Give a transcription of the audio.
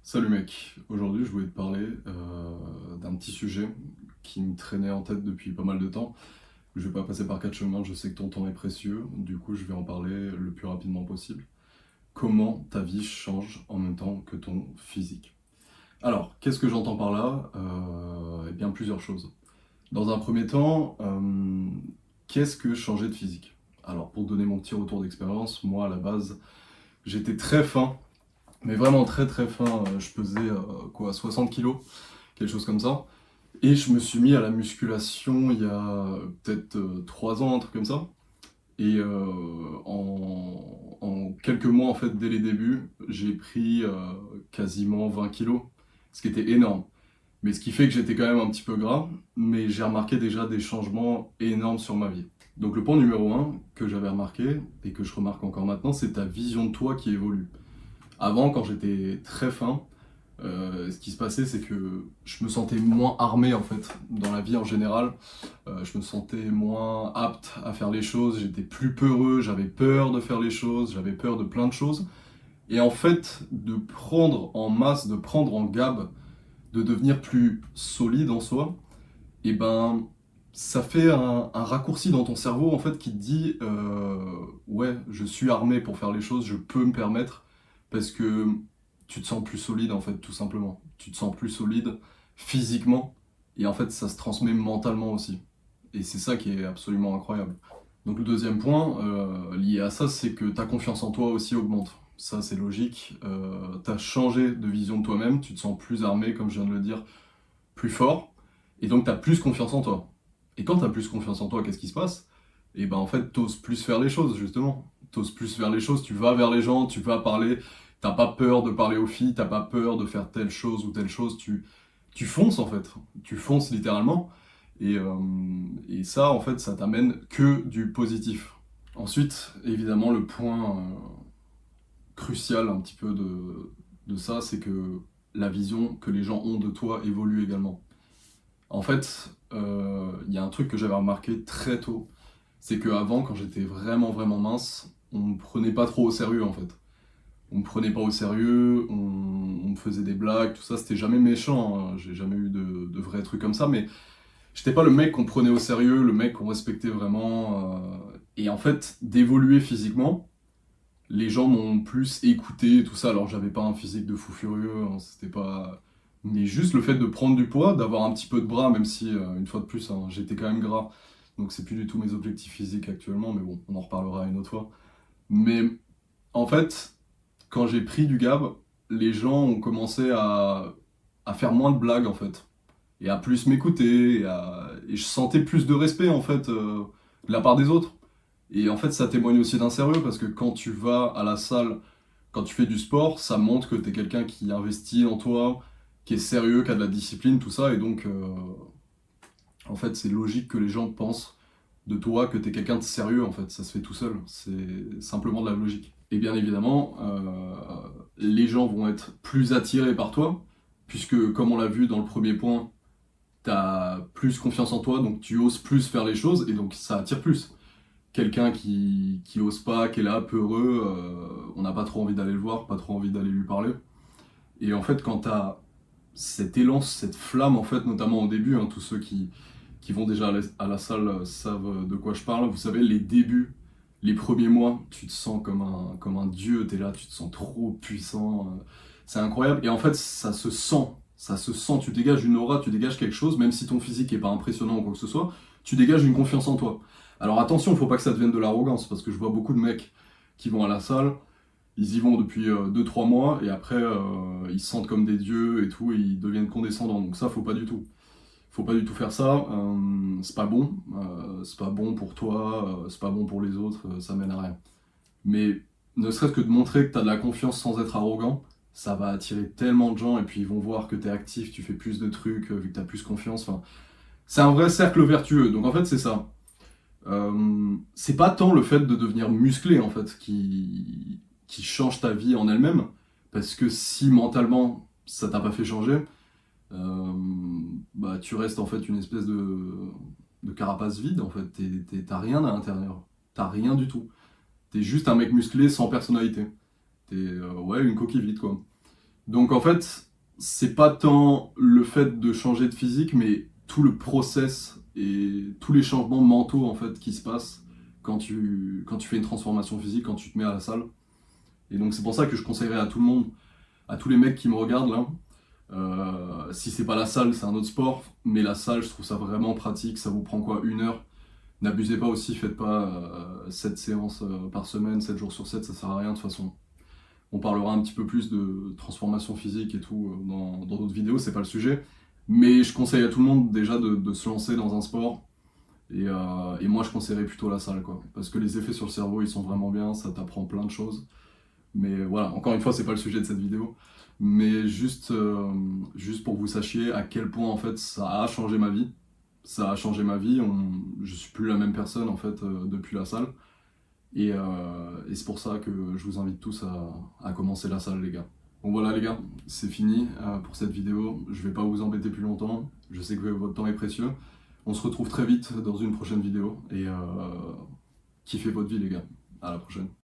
Salut mec, aujourd'hui je voulais te parler d'un petit sujet qui me traînait en tête depuis pas mal de temps. Je vais pas passer par quatre chemins, je sais que ton temps est précieux, du coup je vais en parler le plus rapidement possible. Comment ta vie change en même temps que ton physique? Alors, qu'est-ce que j'entends par là? Eh bien plusieurs choses. Dans un premier temps, qu'est-ce que changer de physique? Alors pour te donner mon petit retour d'expérience, moi à la base j'étais très fin, mais vraiment très très fin, je pesais quoi, 60 kilos, quelque chose comme ça. Et je me suis mis à la musculation il y a peut-être 3 ans, un truc comme ça. Et en quelques mois, en fait, dès les débuts, j'ai pris quasiment 20 kilos, ce qui était énorme. Mais ce qui fait que j'étais quand même un petit peu gras, mais j'ai remarqué déjà des changements énormes sur ma vie. Donc le point numéro un que j'avais remarqué, et que je remarque encore maintenant, c'est ta vision de toi qui évolue. Avant, quand j'étais très fin, ce qui se passait, c'est que je me sentais moins armé en fait dans la vie en général. Je me sentais moins apte à faire les choses. J'étais plus peureux. J'avais peur de faire les choses. J'avais peur de plein de choses. Et en fait, de prendre en masse, de prendre en gab, de devenir plus solide en soi, et ben ça fait un raccourci dans ton cerveau en fait qui te dit ouais, je suis armé pour faire les choses, je peux me permettre parce que tu te sens plus solide en fait, tout simplement. Tu te sens plus solide physiquement et en fait ça se transmet mentalement aussi. Et c'est ça qui est absolument incroyable. Donc le deuxième point lié à ça, c'est que ta confiance en toi aussi augmente. Ça c'est logique. Tu as changé de vision de toi-même, tu te sens plus armé, comme je viens de le dire, plus fort, et donc tu as plus confiance en toi. Et quand tu as plus confiance en toi, qu'est-ce qui se passe? Et ben en fait, t'oses plus faire les choses, justement. T'oses plus faire les choses, tu vas vers les gens, tu vas parler, t'as pas peur de parler aux filles, t'as pas peur de faire telle chose ou telle chose, tu fonces en fait. Tu fonces littéralement. Et ça, en fait, ça t'amène que du positif. Ensuite, évidemment, le point crucial un petit peu de ça, c'est que la vision que les gens ont de toi évolue également. En fait, il y a un truc que j'avais remarqué très tôt, c'est qu'avant, quand j'étais vraiment vraiment mince, on me prenait pas trop au sérieux en fait. On me prenait pas au sérieux, on me faisait des blagues, tout ça, c'était jamais méchant, hein. J'ai jamais eu de vrais trucs comme ça, mais j'étais pas le mec qu'on prenait au sérieux, le mec qu'on respectait vraiment. Et en fait, d'évoluer physiquement, les gens m'ont plus écouté et tout ça, alors j'avais pas un physique de fou furieux, hein, c'était pas. Mais juste le fait de prendre du poids, d'avoir un petit peu de bras, même si, une fois de plus, hein, j'étais quand même gras, donc c'est plus du tout mes objectifs physiques actuellement, mais bon, on en reparlera une autre fois. Mais en fait, quand j'ai pris du gab, les gens ont commencé à faire moins de blagues en fait, et à plus m'écouter, et je sentais plus de respect en fait de la part des autres. Et en fait, ça témoigne aussi d'un sérieux parce que quand tu vas à la salle, quand tu fais du sport, ça montre que tu es quelqu'un qui investit en toi, qui est sérieux, qui a de la discipline, tout ça. Et donc, en fait, c'est logique que les gens pensent de toi que tu es quelqu'un de sérieux. En fait, ça se fait tout seul. C'est simplement de la logique. Et bien évidemment, les gens vont être plus attirés par toi, puisque comme on l'a vu dans le premier point, tu as plus confiance en toi, donc tu oses plus faire les choses, et donc ça attire plus. Quelqu'un qui ose pas, qui est là, peureux, on n'a pas trop envie d'aller le voir, pas trop envie d'aller lui parler. Et en fait, quand t'as cet élan, cette flamme, en fait, notamment au début, hein, tous ceux qui vont déjà à la salle savent de quoi je parle. Vous savez, les débuts, les premiers mois, tu te sens comme un dieu, t'es là, tu te sens trop puissant. C'est incroyable. Et en fait, ça se sent, tu dégages une aura, tu dégages quelque chose, même si ton physique est pas impressionnant ou quoi que ce soit, tu dégages une confiance en toi. Alors attention, il faut pas que ça devienne de l'arrogance, parce que je vois beaucoup de mecs qui vont à la salle, ils y vont depuis 2-3 mois, et après ils se sentent comme des dieux et tout, et ils deviennent condescendants. Donc ça, faut pas du tout. Faut pas du tout faire ça, c'est pas bon pour toi, c'est pas bon pour les autres, ça mène à rien. Mais ne serait-ce que de montrer que tu as de la confiance sans être arrogant, ça va attirer tellement de gens et puis ils vont voir que tu es actif, tu fais plus de trucs, vu que tu as plus confiance. Enfin, c'est un vrai cercle vertueux. Donc en fait, c'est ça. C'est pas tant le fait de devenir musclé en fait qui change ta vie en elle-même, parce que si mentalement ça t'a pas fait changer, euh, bah tu restes en fait une espèce de carapace vide en fait. T'as rien à l'intérieur, t'as rien du tout. T'es juste un mec musclé sans personnalité. T'es ouais une coquille vide quoi. Donc en fait, c'est pas tant le fait de changer de physique, mais tout le process et tous les changements mentaux en fait qui se passent quand tu fais une transformation physique, quand tu te mets à la salle. Et donc c'est pour ça que je conseillerais à tout le monde, à tous les mecs qui me regardent là, si c'est pas la salle, c'est un autre sport, mais la salle, je trouve ça vraiment pratique, ça vous prend quoi, 1 heure. N'abusez pas aussi, faites pas 7 séances par semaine, 7 jours sur 7, ça sert à rien de toute façon. On parlera un petit peu plus de transformation physique et tout dans d'autres vidéos, c'est pas le sujet. Mais je conseille à tout le monde déjà de se lancer dans un sport. Et moi, je conseillerais plutôt la salle, quoi. Parce que les effets sur le cerveau, ils sont vraiment bien, ça t'apprend plein de choses. Mais voilà, encore une fois, c'est pas le sujet de cette vidéo. Mais juste pour que vous sachiez à quel point, en fait, ça a changé ma vie. Ça a changé ma vie. Je suis plus la même personne, en fait, depuis la salle. Et c'est pour ça que je vous invite tous à commencer la salle, les gars. Bon voilà les gars, c'est fini pour cette vidéo. Je vais pas vous embêter plus longtemps. Je sais que votre temps est précieux. On se retrouve très vite dans une prochaine vidéo. Et kiffez votre vie les gars. À la prochaine.